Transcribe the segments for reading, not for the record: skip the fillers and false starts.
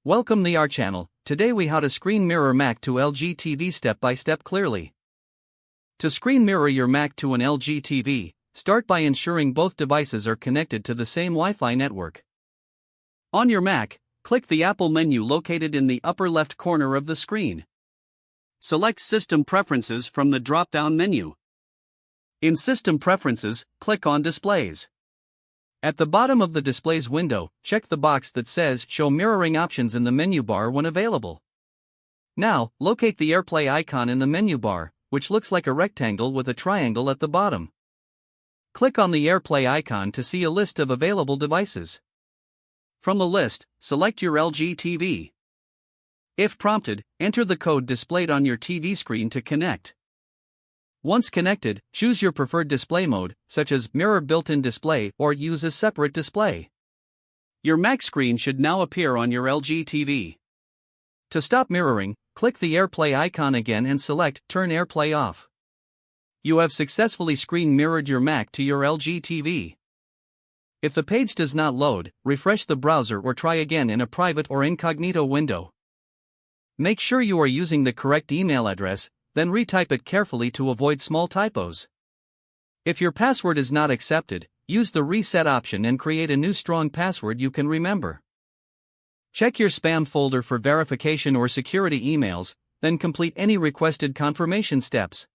Welcome to our channel. Today we how to screen mirror Mac to LG TV step by step clearly. To screen mirror your Mac to an LG TV, start by ensuring both devices are connected to the same Wi-Fi network. On your Mac, click the Apple menu located in the upper left corner of the screen. Select System Preferences from the drop-down menu. In System Preferences, click on Displays. At the bottom of the Displays window, check the box that says Show Mirroring Options in the menu bar when available. Now, locate the AirPlay icon in the menu bar, which looks like a rectangle with a triangle at the bottom. Click on the AirPlay icon to see a list of available devices. From the list, select your LG TV. If prompted, enter the code displayed on your TV screen to connect. Once connected, choose your preferred display mode, such as Mirror Built-in Display or use a separate display. Your Mac screen should now appear on your LG TV. To stop mirroring, click the AirPlay icon again and select Turn AirPlay Off. You have successfully screen mirrored your Mac to your LG TV. If the page does not load, refresh the browser or try again in a private or incognito window. Make sure you are using the correct email address, then retype it carefully to avoid small typos. If your password is not accepted, use the reset option and create a new strong password you can remember. Check your spam folder for verification or security emails, then complete any requested confirmation steps.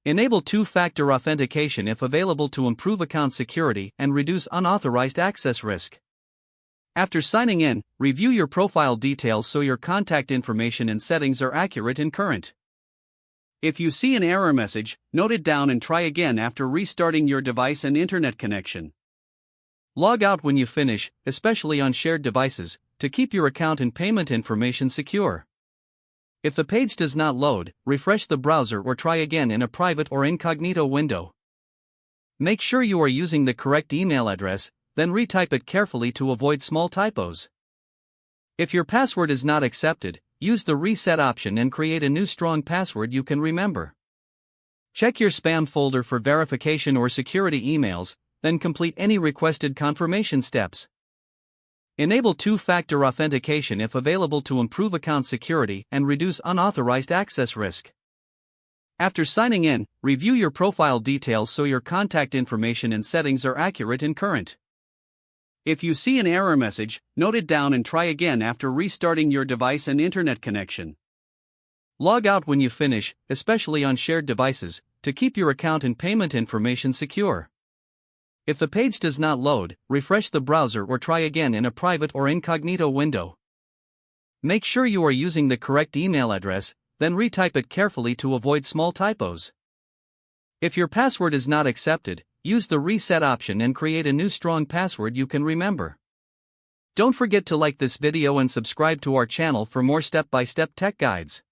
Enable two-factor authentication if available to improve account security and reduce unauthorized access risk. After signing in, review your profile details so your contact information and settings are accurate and current. If you see an error message, note it down and try again after restarting your device and internet connection. Log out when you finish, especially on shared devices, to keep your account and payment information secure. If the page does not load, refresh the browser or try again in a private or incognito window. Make sure you are using the correct email address, then retype it carefully to avoid small typos. If your password is not accepted, use the reset option and create a new strong password you can remember. Check your spam folder for verification or security emails, then complete any requested confirmation steps. Enable two-factor authentication if available to improve account security and reduce unauthorized access risk. After signing in, review your profile details so your contact information and settings are accurate and current. If you see an error message, note it down and try again after restarting your device and internet connection. Log out when you finish, especially on shared devices, to keep your account and payment information secure. If the page does not load, refresh the browser or try again in a private or incognito window. Make sure you are using the correct email address, then retype it carefully to avoid small typos. If your password is not accepted, use the reset option and create a new strong password you can remember. Don't forget to like this video and subscribe to our channel for more step-by-step tech guides.